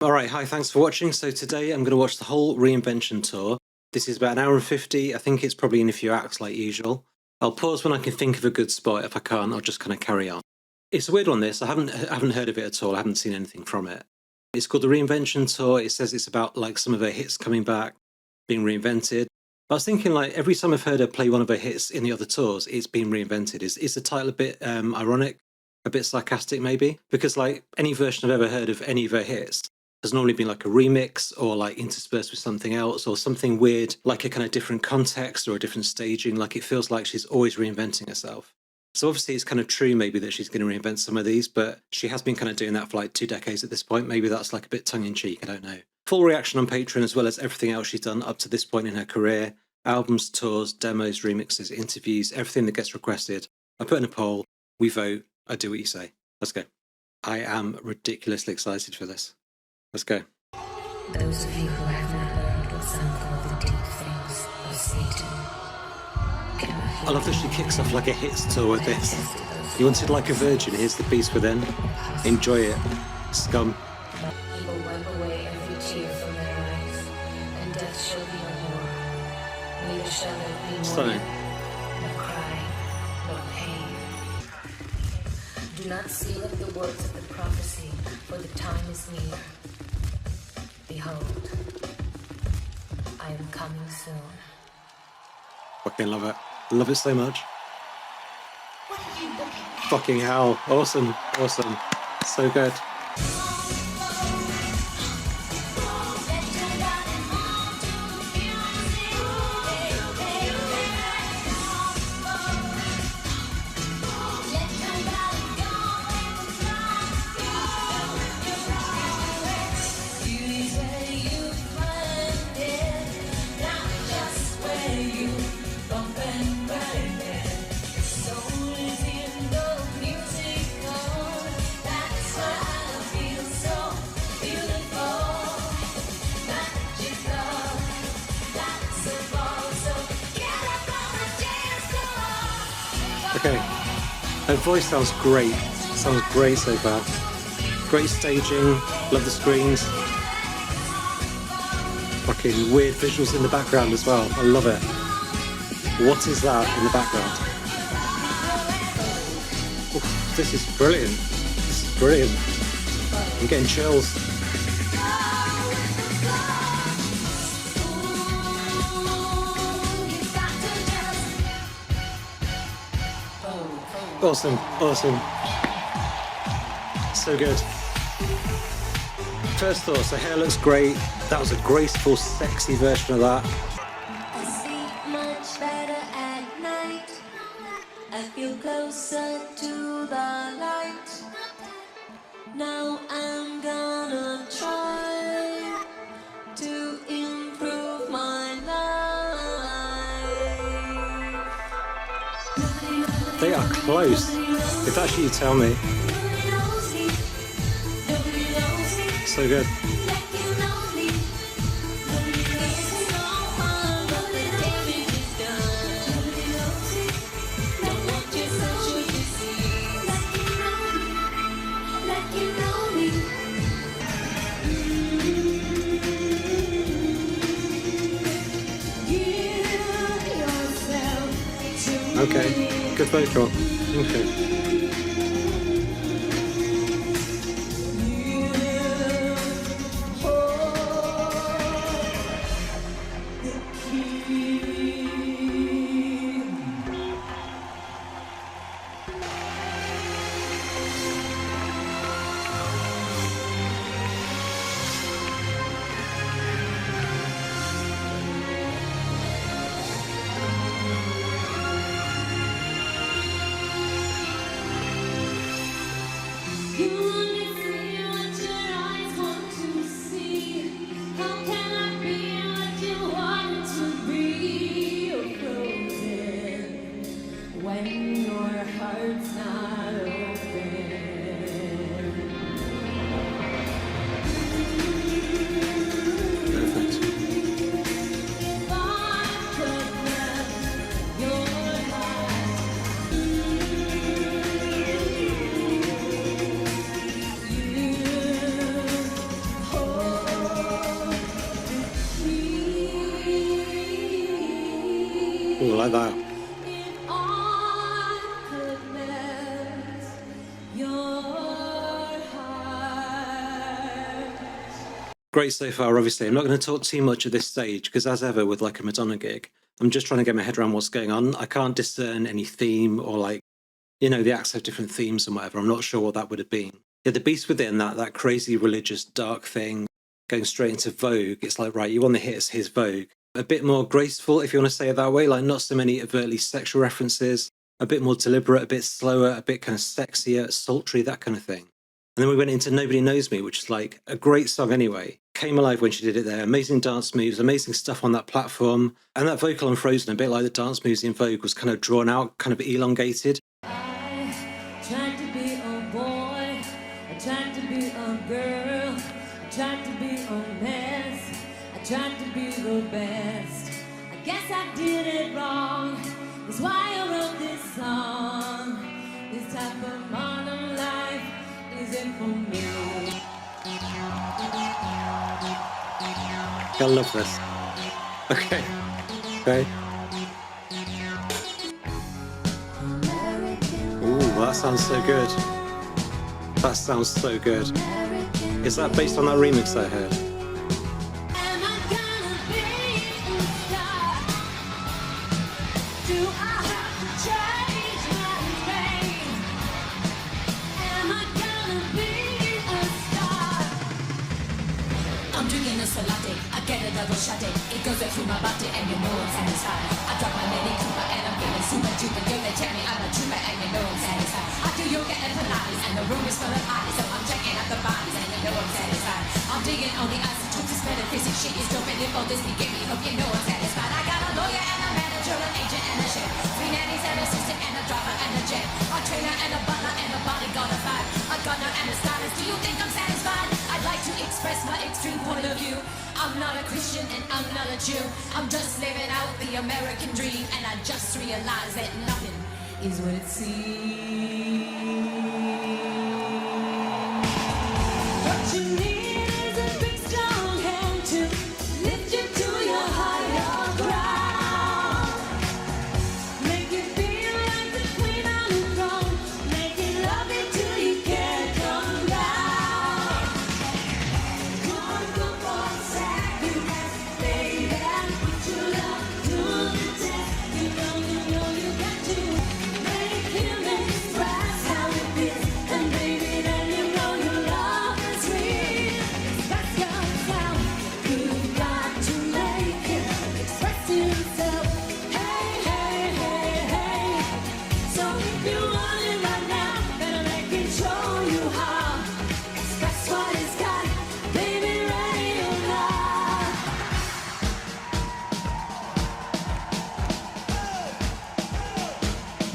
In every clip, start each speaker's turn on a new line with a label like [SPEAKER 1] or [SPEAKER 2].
[SPEAKER 1] Alright, hi, thanks for watching. So today I'm going to watch the whole Reinvention tour. This is about 1 hour and 50. I think it's probably in a few acts like usual. I'll pause when I can think of a good spot. If I can't, I'll just kind of carry on. It's a weird one, this. I haven't heard of it at all. I haven't seen anything from it. It's called the Reinvention Tour. It says it's about like some of her hits coming back, being reinvented. But I was thinking, like, every time I've heard her play one of her hits in the other tours, it's been reinvented. Is the title a bit ironic, a bit sarcastic maybe? Because like any version I've ever heard of any of her hits has normally been like a remix or like interspersed with something else or something weird, like a kind of different context or a different staging. Like it feels like she's always reinventing herself. So obviously it's kind of true maybe that she's going to reinvent some of these, but she has been kind of doing that for like 2 decades at this point. Maybe that's like a bit tongue-in-cheek, I don't know. Full reaction on Patreon, as well as everything else she's done up to this point in her career. Albums, tours, demos, remixes, interviews, everything that gets requested. I put in a poll, we vote, I do what you say. Let's go. I am ridiculously excited for this. Let's go.
[SPEAKER 2] Those of you who have not learned what some call the deep things of Satan.
[SPEAKER 1] I love that she kicks off like a hits tour with this. You wanted like a virgin, here's the beast within. Enjoy it, scum.
[SPEAKER 2] He will wipe away every tear from their eyes, and death shall be no more. Neither shall there be more
[SPEAKER 1] Stunning.
[SPEAKER 2] nor cry, nor pain. Do not seal up the words of the prophecy, for the time is near. Behold, I am coming soon.
[SPEAKER 1] Fucking love it. Love it so much. Fucking hell. Awesome. Awesome. So good. Okay, her voice sounds great. Sounds great so far. Great staging. Love the screens. Fucking weird visuals in the background as well. I love it. What is that in the background? Oof, this is brilliant. This is brilliant. I'm getting chills. Awesome, awesome. So good. First thoughts, her hair looks great. That was a graceful, sexy version of that.
[SPEAKER 2] I sleep much better at night. I feel closer to the light. Now I'm gonna try to improve my life.
[SPEAKER 1] They are close. If actually you tell me. So good. Okay, good vocal. Okay. Ooh, like that. Great so far, obviously. I'm not going to talk too much at this stage because, as ever with like a Madonna gig, I'm just trying to get my head around what's going on. I can't discern any theme or like, you know, the acts have different themes and whatever. I'm not sure what that would have been. Yeah, the beast within that crazy religious dark thing going straight into Vogue. It's like, right, you want the hits, here's Vogue. A bit more graceful, if you want to say it that way, like not so many overtly sexual references, a bit more deliberate, a bit slower, a bit kind of sexier, sultry, that kind of thing. And then we went into Nobody Knows Me, which is like a great song anyway. Came alive when she did it there. Amazing dance moves, amazing stuff on that platform. And that vocal on Frozen, a bit like the dance moves in Vogue, was kind of drawn out, kind of elongated.
[SPEAKER 3] I tried to be a boy, I tried to be a girl, I tried to be a mess, I tried to be the best. I guess I did it wrong, that's why I wrote this song. This type of modern life isn't for me.
[SPEAKER 1] I love this. Okay. Okay. Ooh, that sounds so good. That sounds so good. Is that based on that remix I heard?
[SPEAKER 3] Am I gonna be a star? Do I have to change my name? Am I gonna be a star?
[SPEAKER 2] I'm drinking a latte, I get a double shot it goes right through my body and you know I'm satisfied. I drop my Mini Cooper and I'm feeling super duper good. They tell me I'm a trooper and you know I'm satisfied. I do yoga and Pilates and the room is full of eyes, so I'm checking out the bodies and you know I'm satisfied. I'm digging on the isotopes, this metaphysics shit is dope and if all this be gave me hope you know I'm satisfied. I got a lawyer and a manager, an agent and a chef, 3 nannies and an assistant and a driver and a jet, a trainer and a butler and a bodyguard of 5, a gunner and a stylist. Do you think I'm satisfied? I'd like to express my extreme point of view. I'm not a Christian and I'm not a Jew. I'm just living out the American dream, and I just realized that nothing
[SPEAKER 3] Is what it seems. What you need is a big strong hand to lift you to your higher ground. Make you feel like the queen on the throne. Make it lovely till you can't come down. Come for a second, baby, put your love to the test. You know you got to make him express how it feels. And baby, then you know your love is real. Express yourself, you've got to make him express himself. Hey, hey, hey, hey. So if you want it right now, better make him show you how. Express what he's got, baby, ready or not.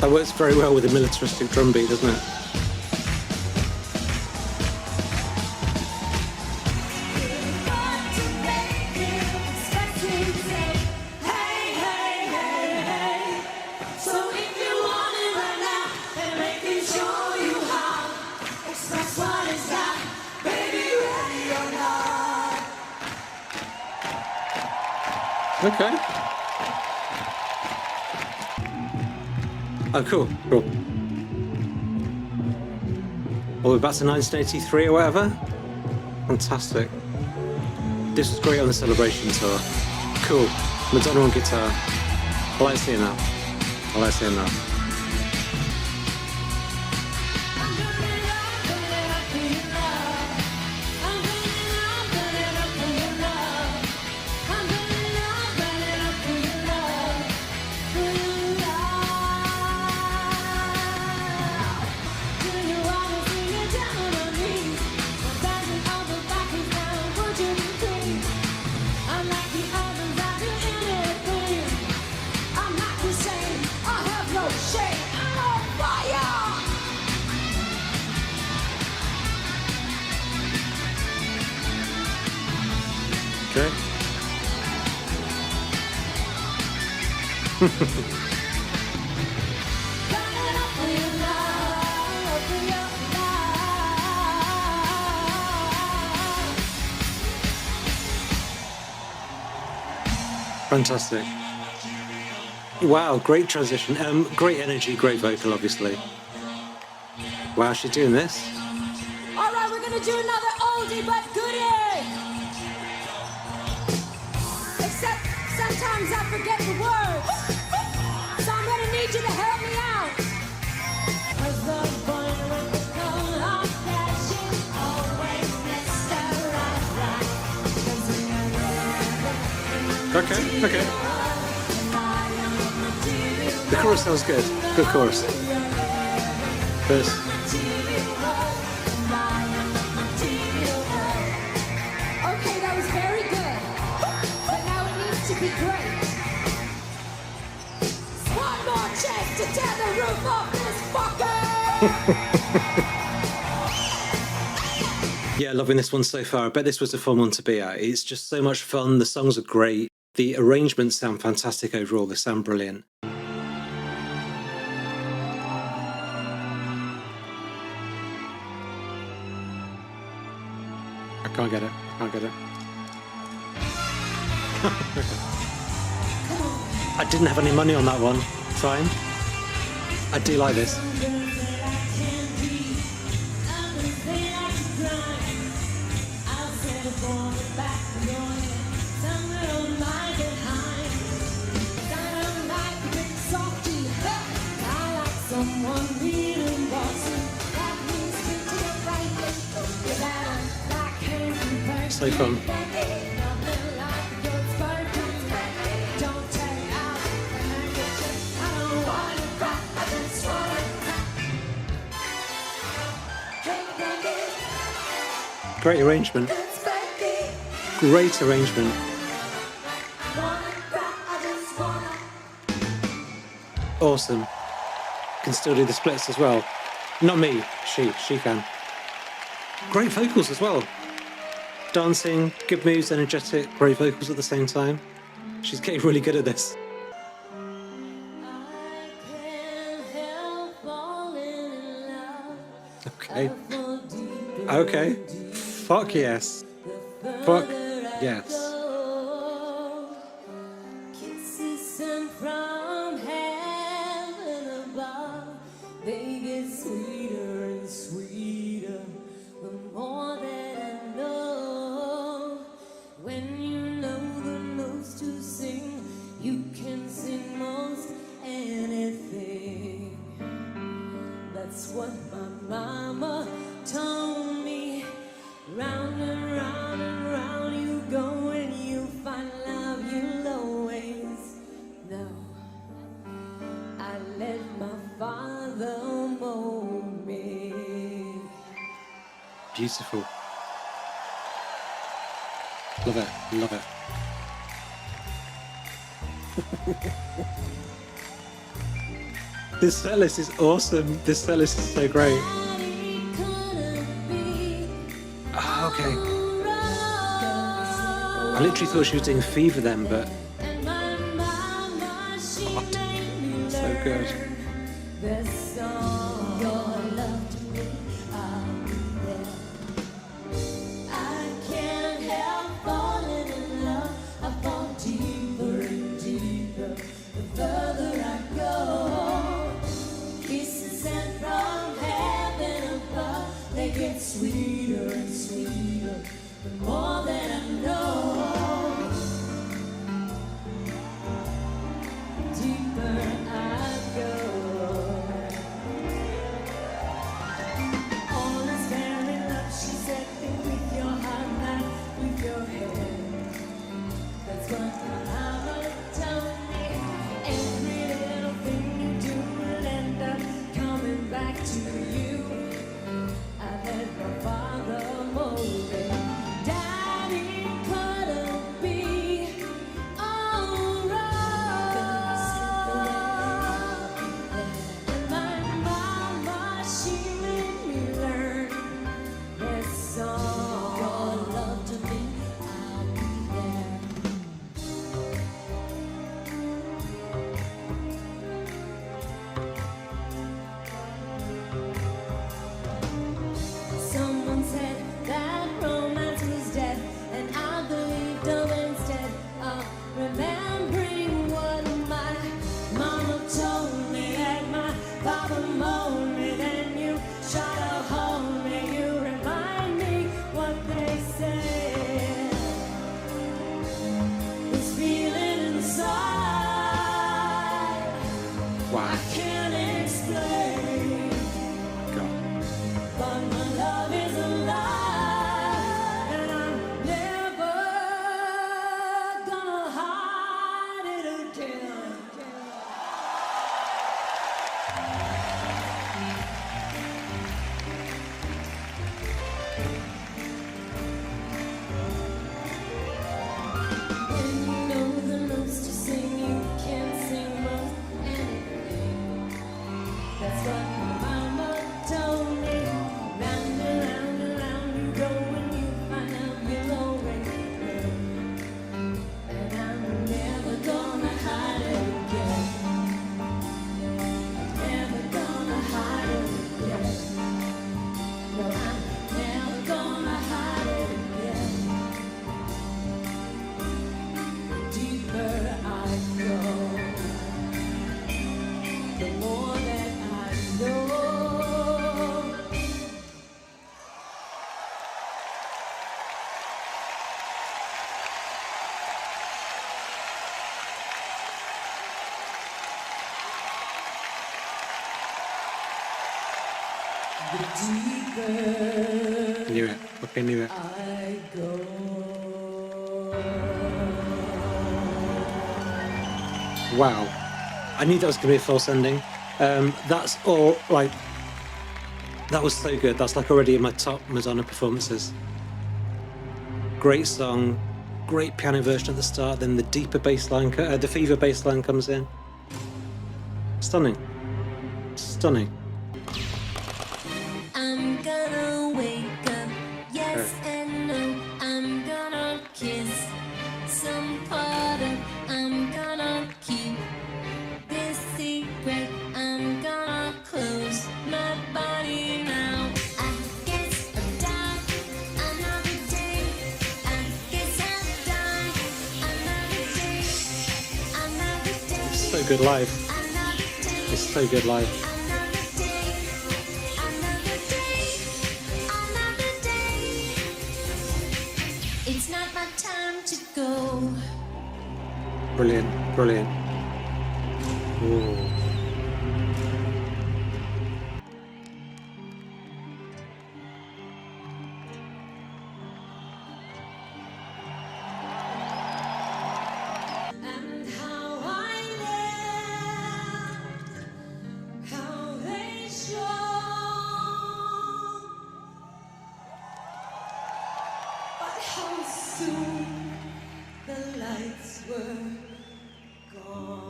[SPEAKER 1] That works very well with the militaristic drum beat, doesn't it?
[SPEAKER 3] You've got to make him express himself. Hey, hey, hey, hey. So if you want it right now, then make him show you how. Express what he's got, baby, ready or not.
[SPEAKER 1] Okay. Oh, cool, cool. Well, we're back to 1983 or whatever. Fantastic. This was great on the Celebration tour. Cool. Madonna on guitar. I like seeing that. I like seeing that.
[SPEAKER 3] I'm gonna love, burn it up for your love. I'm gonna love, burn it up for your love. I'm gonna love, burn it up for your love. For your love. Do you wanna see me down on my knees? I'm dancing all the back is down, would you please? I'm like the others, I do anything. I'm not the same, I have no shame. I'm on fire.
[SPEAKER 1] Okay.
[SPEAKER 3] Burn it up for your love, for your love.
[SPEAKER 1] Fantastic. Wow, great transition. Great energy, great vocal, obviously. Wow, she's doing this.
[SPEAKER 2] All right, we're gonna do another oldie but goodie. Except sometimes I forget the words, so I'm gonna need you to help me out. 'Cause the boy with the coat on flashing always messed around right. 'Cause we never
[SPEAKER 1] Okay, okay. The chorus sounds good. Good chorus. Verse.
[SPEAKER 2] Okay, that was very good. But now it needs to be great. One more chance to tear the roof off this fucker!
[SPEAKER 1] Yeah, loving this one so far. I bet this was a fun one to be at. It's just so much fun. The songs are great. The arrangements sound fantastic overall. They sound brilliant. I can't get it. Can't get it. I didn't have any money on that one. Fine. I do like this. So fun. Great arrangement. Great arrangement. Awesome. Can still do the splits as well. Not me. She can. Great vocals as well. Dancing, good moves, energetic, great vocals at the same time. She's getting really good at this. Okay. Okay. Fuck yes. Fuck yes.
[SPEAKER 3] Kisses sent from heaven above, they get sweeter and sweeter the more that I know. When you know the notes to sing, you can sing most anything. That's what my mama told me. Round and round and round you go, and you find love you'll always know. I let my father mold me.
[SPEAKER 1] Beautiful. Love it. Love it. This setlist is awesome. This setlist is so great. Ah, okay. I literally thought she was doing Fever then, but so good.
[SPEAKER 3] Sweeter and sweeter, the more that I know. Deeper I go. When you know the notes to sing, you can't sing most anything. That's what my mama told me. Round and round and round you go when you find out you're already there. And I'm never gonna hide it again. Never gonna hide it again. No, I'm never gonna hide it again. The deeper I go, the more that I know. The deeper
[SPEAKER 1] Knew it. Okay, knew it.
[SPEAKER 3] I go.
[SPEAKER 1] Wow. I knew that was going to be a false ending. That's all, like, that was so good. That's like already in my top Madonna performances. Great song, great piano version at the start, then the deeper bass line, the fever bass line comes in. Stunning. Stunning.
[SPEAKER 3] I'm gonna wake up, yes and no. I'm gonna kiss some part of. I'm gonna keep this secret. I'm gonna close my body now. I guess I'll die another day. I guess I'll die another day. Another day.
[SPEAKER 1] It's so good live.
[SPEAKER 3] Another day.
[SPEAKER 1] It's so good live.
[SPEAKER 3] Another day, another day, another day. It's not my time to go.
[SPEAKER 1] Brilliant, brilliant. Ooh.
[SPEAKER 3] And how I left, how they shone, but how soon the lights were gone.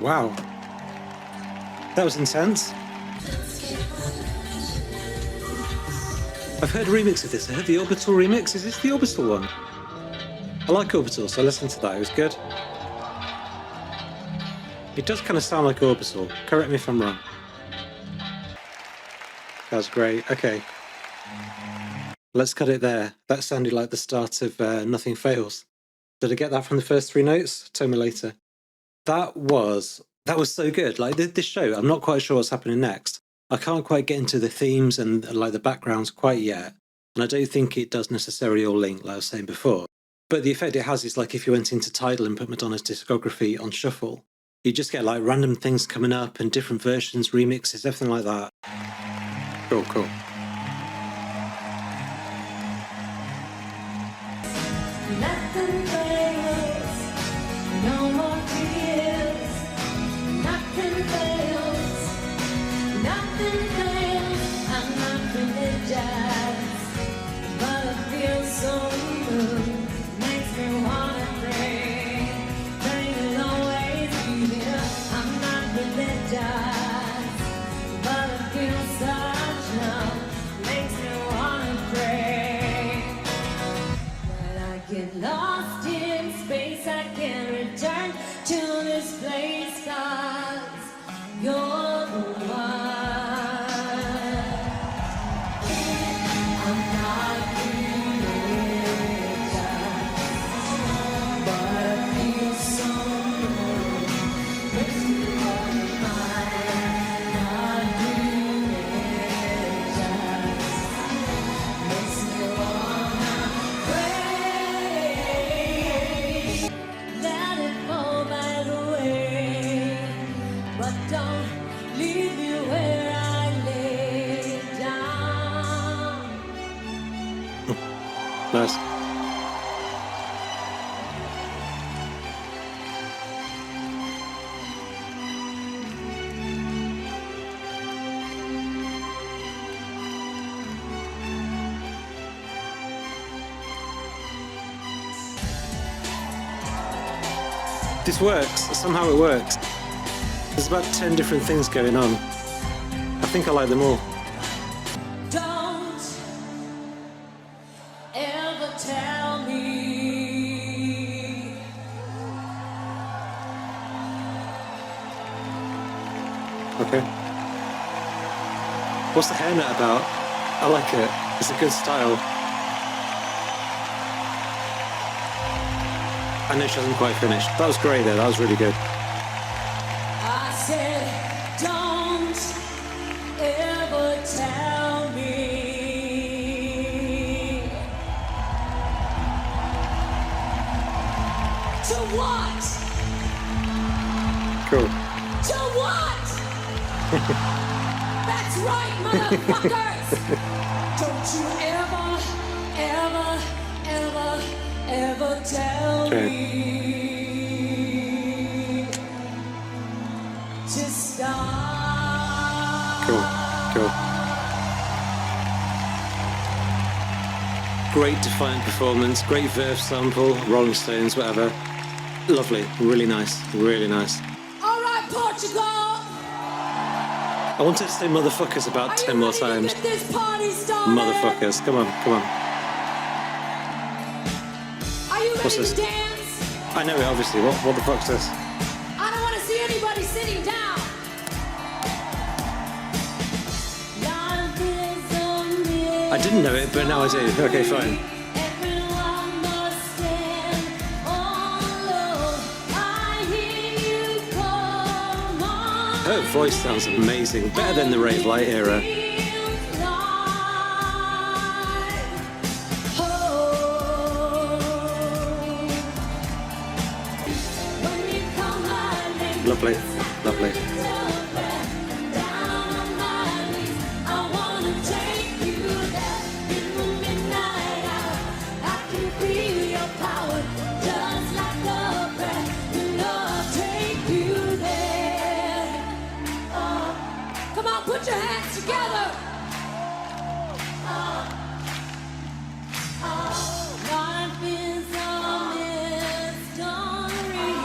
[SPEAKER 1] Wow. That was intense. I've heard a remix of this. I heard the Orbital remix. Is this the Orbital one? I like Orbital, so I listened to that. It was good. It does kind of sound like Orbital. Correct me if I'm wrong. That was great. Okay. Let's cut it there. That sounded like the start of Nothing Fails. Did I get that from the first three notes? Tell me later. That was so good. Like this show, I'm not quite sure what's happening next. I can't quite get into the themes and like the backgrounds quite yet. And I don't think it does necessarily all link, like I was saying before. But the effect it has is like if you went into Tidal and put Madonna's discography on shuffle, you just get like random things coming up and different versions, remixes, everything like that. Cool, cool.
[SPEAKER 3] Nothing fails, no more tears. Nothing fails, nothing fails. I'm not religious, but I feel so good. Makes me wanna pray that you'll always be here. I'm not religious, but I feel such love. Makes me wanna pray. When I get lost in space, I can return to this place, 'cause you're the one. I'm not religious, but I feel so good. Makes me wanna find. Not religious, makes me wanna pray. Let it fall by the way, but don't leave me where I lay down.
[SPEAKER 1] Nice. This works. Somehow it works. There's about 10 different things going on. I think I like them all.
[SPEAKER 2] Don't ever tell me
[SPEAKER 1] Okay. What's the hairnet about? I like it. It's a good style. I know she hasn't quite finished. That was great though. That was really good.
[SPEAKER 2] I said, don't ever tell me. To what?
[SPEAKER 1] Cool.
[SPEAKER 2] To what? That's right, motherfuckers! Don't you ever tell
[SPEAKER 1] Okay.
[SPEAKER 2] me to stop.
[SPEAKER 1] Cool. Cool. Great Defiant performance. Great verve sample. Rolling Stones, whatever. Lovely. Really nice. Really nice.
[SPEAKER 2] All right, Portugal.
[SPEAKER 1] I wanted to say motherfuckers about
[SPEAKER 2] Are
[SPEAKER 1] 10
[SPEAKER 2] you
[SPEAKER 1] more
[SPEAKER 2] ready to
[SPEAKER 1] times.
[SPEAKER 2] get this party started?
[SPEAKER 1] Motherfuckers. Come on. Come on.
[SPEAKER 2] Are you
[SPEAKER 1] What's
[SPEAKER 2] ready
[SPEAKER 1] this?
[SPEAKER 2] to dance?
[SPEAKER 1] I know it, obviously. What the fuck's this?
[SPEAKER 2] I don't want to see anybody sitting down.
[SPEAKER 1] I didn't know it, but now I do. Okay, fine.
[SPEAKER 2] Everyone must stand alone. I hear you come on.
[SPEAKER 1] Her voice sounds amazing. Better than the Rave Light era. Lovely. Lovely.
[SPEAKER 2] Come on, put your hands together. Life is a mystery.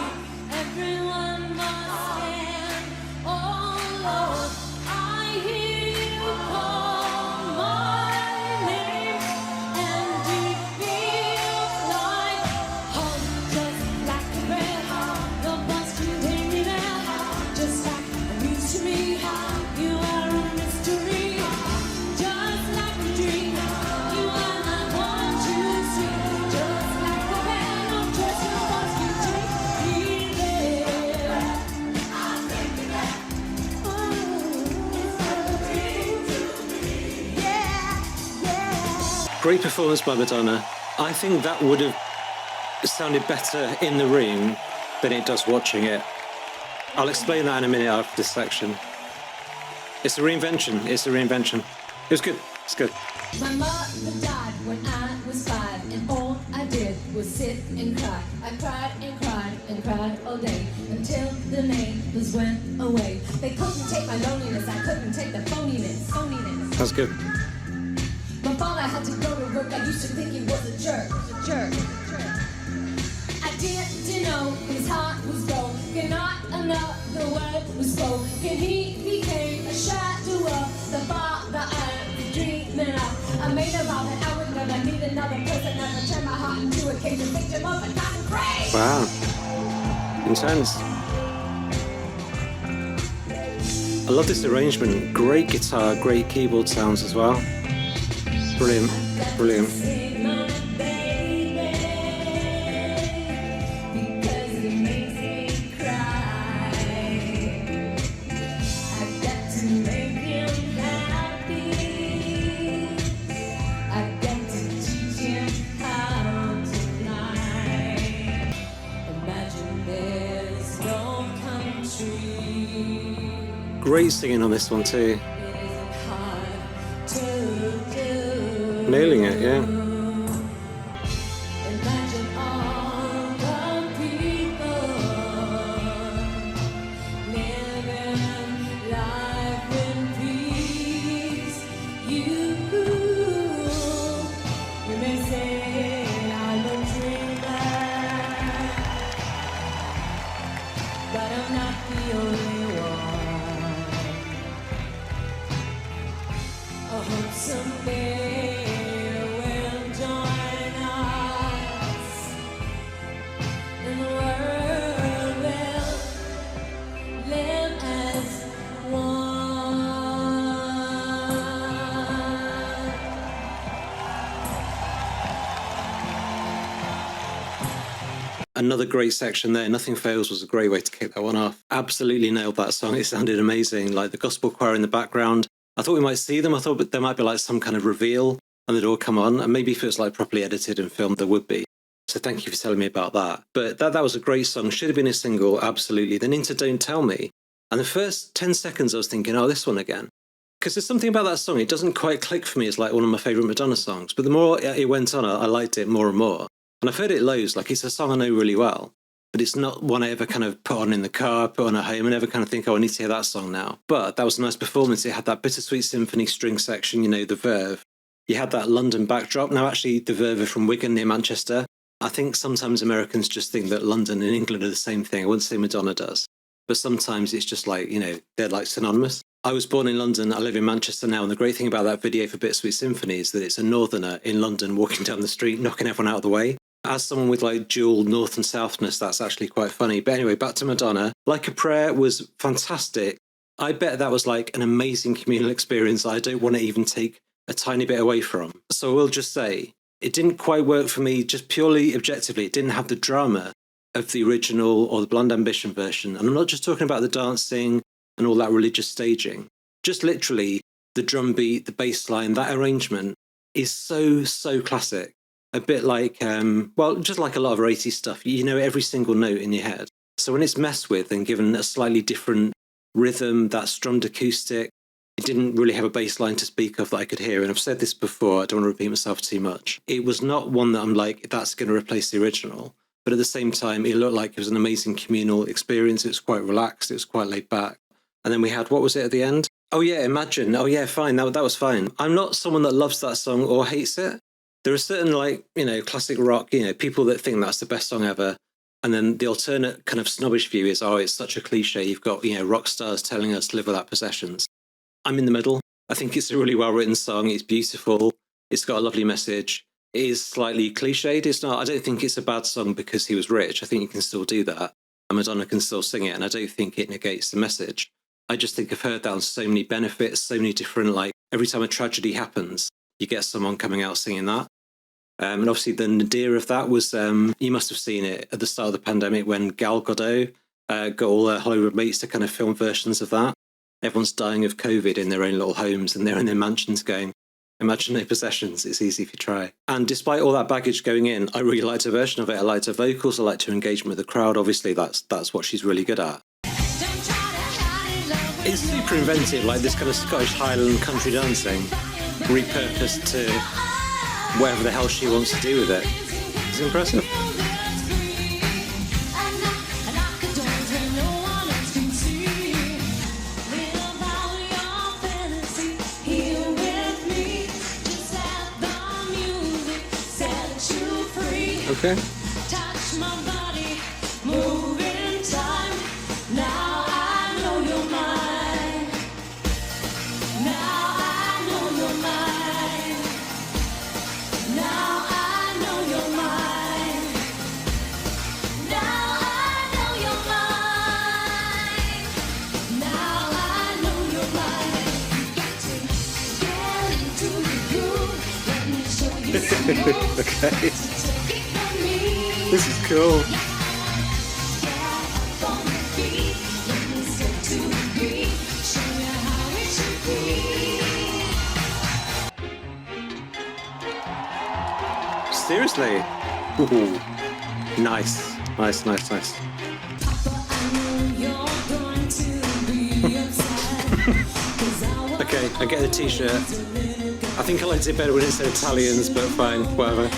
[SPEAKER 2] Everyone must stand. Oh Lord, I hear you call my name, and it feels like home, just like a red hot. The bus you take me there, just like you used to me. You are a mystery, just like a dream. You are not what you see, just like a band of treasure bus you take me there. I'll take you there. Oh, it's like a dream to me. Yeah, yeah.
[SPEAKER 1] Great performance by Madonna. I think that would have sounded better in the room than it does watching it. I'll explain that in a minute after this section. It's a reinvention. It's a reinvention. It was good. It's good.
[SPEAKER 2] My mother died when I was 5, and all I did was sit and cry. I cried and cried and cried all day until the neighbors went away. They couldn't take my loneliness, I couldn't take the phoniness.
[SPEAKER 1] That's good.
[SPEAKER 2] My father had to go to work, I used to think he was a jerk. I didn't know his heart was broken, not another word was spoken. He became a shadow of the father I was dreaming of. I made a vow that I would never meet another person, never turn my heart into a cage and victim of a cotton craze.
[SPEAKER 1] Wow. Intense. I love this arrangement. Great guitar, great keyboard sounds as well. Brilliant. Brilliant.
[SPEAKER 2] Save my baby, because it makes me cry. I got to make him happy. I got to teach him how to fly. Imagine there's no country.
[SPEAKER 1] Great singing on this one too.
[SPEAKER 2] It's hard to do.
[SPEAKER 1] Nailing it, yeah.
[SPEAKER 2] Imagine all the people living life in peace. You may say I'm a dreamer.
[SPEAKER 1] Another great section there. Nothing Fails was a great way to kick that one off. Absolutely nailed that song. It sounded amazing. Like the gospel choir in the background. I thought we might see them. I thought there might be like some kind of reveal and they'd all come on. And maybe if it was like properly edited and filmed, there would be. So thank you for telling me about that. But that was a great song. Should have been a single, absolutely. Then into Don't Tell Me. And the first 10 seconds I was thinking, oh, this one again. Because there's something about that song, it doesn't quite click for me as like one of my favourite Madonna songs. But the more it went on, I liked it more and more. And I've heard it loads, like it's a song I know really well. But it's not one I ever kind of put on in the car, put on at home, and ever kind of think, oh, I need to hear that song now. But that was a nice performance. It had that bittersweet symphony string section, you know, the verve. You had that London backdrop. Now, actually, the verve are from Wigan near Manchester. I think sometimes Americans just think that London and England are the same thing. I wouldn't say Madonna does. But sometimes it's just like, you know, they're like synonymous. I was born in London. I live in Manchester now. And the great thing about that video for Bittersweet Symphony is that it's a northerner in London walking down the street, knocking everyone out of the way. As someone with like dual north and southness, that's actually quite funny. But anyway, back to Madonna. Like a Prayer was fantastic. I bet that was like an amazing communal experience I don't want to even take a tiny bit away from. So I will just say, it didn't quite work for me just purely objectively. It didn't have the drama of the original or the Blonde Ambition version. And I'm not just talking about the dancing and all that religious staging. Just literally the drum beat, the bass line, that arrangement is so classic. A bit like, well, just like a lot of 80s stuff. You know every single note in your head. So when it's messed with and given a slightly different rhythm, that strummed acoustic, it didn't really have a bass line to speak of that I could hear. And I've said this before, I don't want to repeat myself too much. It was not one that I'm like, that's going to replace the original. But at the same time, it looked like it was an amazing communal experience. It was quite relaxed. It was quite laid back. And then we had, what was it at the end? Oh yeah, Imagine. Oh yeah, fine. That was fine. I'm not someone that loves that song or hates it. There are certain, like, you know, classic rock, you know, people that think that's the best song ever. And then the alternate kind of snobbish view is, oh, it's such a cliche. You've got, you know, rock stars telling us to live without possessions. I'm in the middle. I think it's a really well-written song. It's beautiful. It's got a lovely message. It is slightly cliched. It's not, I don't think it's a bad song because he was rich. I think you can still do that. And Madonna can still sing it. And I don't think it negates the message. I just think I've heard that on so many benefits, so many different, like, every time a tragedy happens, you get someone coming out singing that. And obviously the nadir of that was, you must have seen it at the start of the pandemic when Gal Gadot got all her Hollywood mates to kind of film versions of that. Everyone's dying of COVID in their own little homes and they're in their mansions going, imagine no possessions, it's easy if you try. And despite all that baggage going in, I really liked her version of it. I liked her vocals, I liked her engagement with the crowd. Obviously that's what she's really good at. It's super inventive, like this kind of Scottish Highland country dancing, repurposed to whatever the hell she wants to do with it. It's impressive. Okay.
[SPEAKER 3] Touch my body, move in time. Now I know you're mine. Now I know you're mine. Now I know you're mine. Now I know you're mine. Now I know you're mine. You got to get into the groove. Let me show you some moves.
[SPEAKER 1] Okay.
[SPEAKER 3] Take it from me.
[SPEAKER 1] This is cool. Seriously? Ooh. Nice. Nice. Okay, I get the t-shirt. I think I liked it better when it said Italians, but fine, whatever.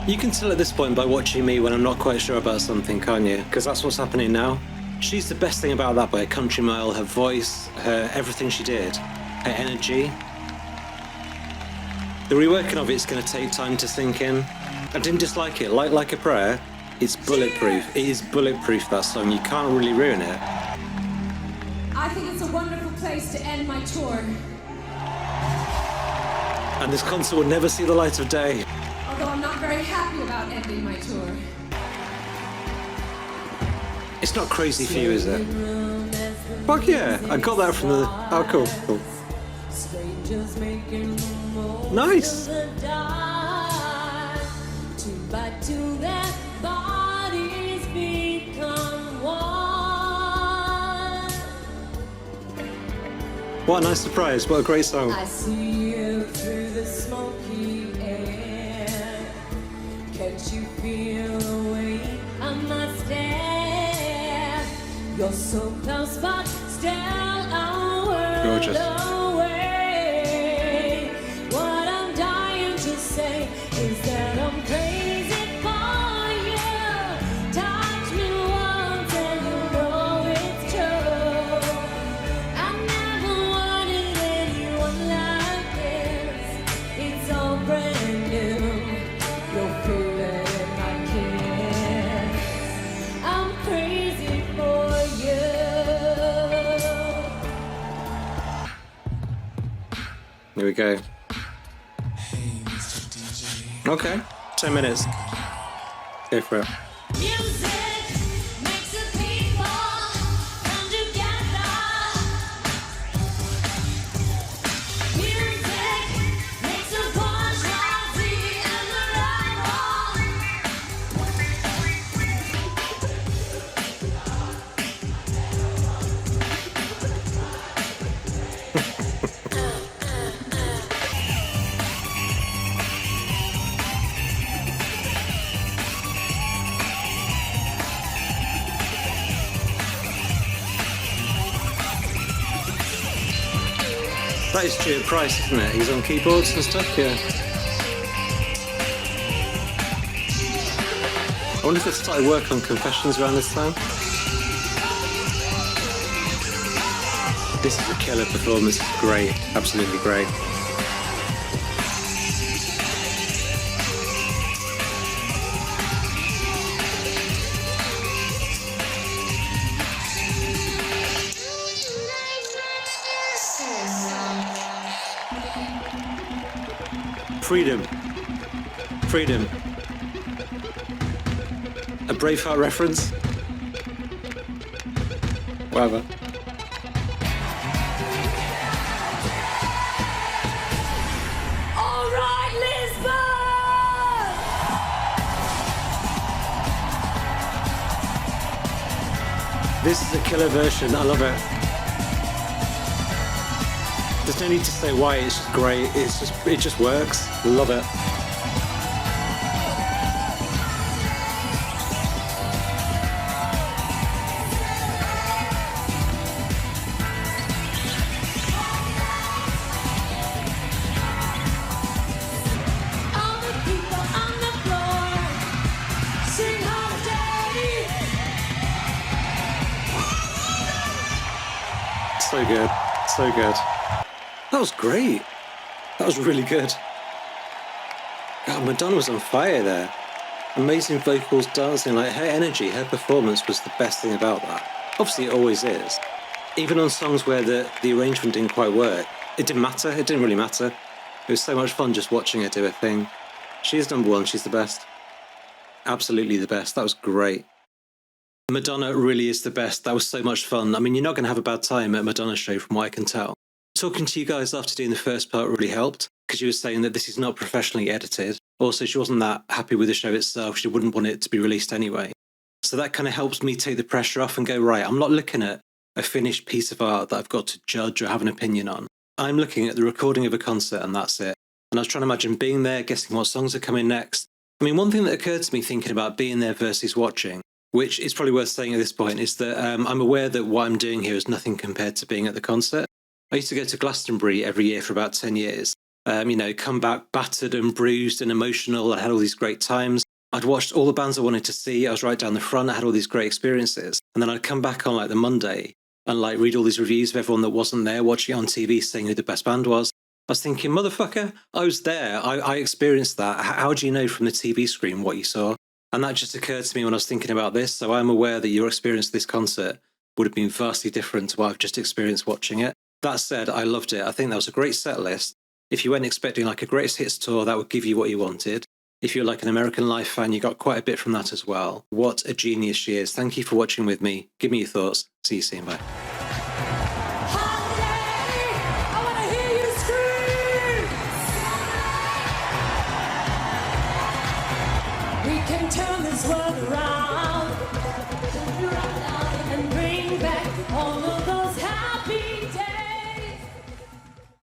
[SPEAKER 1] You can tell at this point by watching me when I'm not quite sure about something, can't you? Because that's what's happening now. She's the best thing about that by a country mile. Her voice, her everything she did, her energy. The reworking of it's going to take time to sink in. I didn't dislike it. Like a Prayer, it's bulletproof. It is bulletproof, that song. You can't really ruin it.
[SPEAKER 2] I think it's a wonderful place to end my tour.
[SPEAKER 1] And this concert will never see the light of day.
[SPEAKER 2] Although I'm not very happy about ending my tour.
[SPEAKER 1] It's not crazy for you, is it? Fuck yeah, I got that from the... Oh, cool. Nice. What a nice surprise, what a great song.
[SPEAKER 3] I see you through the smoky air. Can't you feel the way I must stare? You're so close, but still a world
[SPEAKER 1] Gorgeous.
[SPEAKER 3] away. What I'm dying to say is that I'm crazy for you. Touch me once and you know it's true. I never wanted anyone like this. It's all brand new. You're feeling my kiss. I'm crazy for you.
[SPEAKER 1] Here we go. Okay, 10 minutes. Go for it.
[SPEAKER 3] Music makes the people come together. Music makes the bourgeoisie and the rival.
[SPEAKER 1] That is Stuart Price, isn't it? He's on keyboards and stuff, yeah. I wonder if they started work on Confessions around this time. This is a killer performance. It's great, absolutely great. Freedom. Freedom. A Braveheart reference? Whatever.
[SPEAKER 3] All right, Lisbon!
[SPEAKER 1] This is a killer version. I love it. There's no need to say why. It's just great. It just works. Love it.
[SPEAKER 3] All the people on the floor sing holiday.
[SPEAKER 1] So good. So good. That was great. That was really good. God, Madonna was on fire there. Amazing vocals, dancing, like her energy, her performance was the best thing about that. Obviously it always is. Even on songs where the arrangement didn't quite work, it didn't matter, it didn't really matter. It was so much fun just watching her do her thing. She is number one, she's the best. Absolutely the best, that was great. Madonna really is the best, that was so much fun. I mean, you're not going to have a bad time at a Madonna show from what I can tell. Talking to you guys after doing the first part really helped, because you were saying that this is not professionally edited. Also, she wasn't that happy with the show itself. She wouldn't want it to be released anyway. So that kind of helps me take the pressure off and go, right, I'm not looking at a finished piece of art that I've got to judge or have an opinion on. I'm looking at the recording of a concert and that's it. And I was trying to imagine being there, guessing what songs are coming next. I mean, one thing that occurred to me thinking about being there versus watching, which is probably worth saying at this point, is that I'm aware that what I'm doing here is nothing compared to being at the concert. I used to go to Glastonbury every year for about 10 years. Come back battered and bruised and emotional. I had all these great times. I'd watched all the bands I wanted to see. I was right down the front. I had all these great experiences. And then I'd come back on like the Monday and like read all these reviews of everyone that wasn't there, watching it on TV, saying who the best band was. I was thinking, motherfucker, I was there. I experienced that. How do you know from the TV screen what you saw? And that just occurred to me when I was thinking about this. So I'm aware that your experience of this concert would have been vastly different to what I've just experienced watching it. That said, I loved it. I think that was a great set list. If you weren't expecting like a greatest hits tour, that would give you what you wanted. If you're like an American Life fan, you got quite a bit from that as well. What a genius she is. Thank you for watching with me. Give me your thoughts. See you soon. Bye.
[SPEAKER 3] I want to hear you scream. We can turn this world around.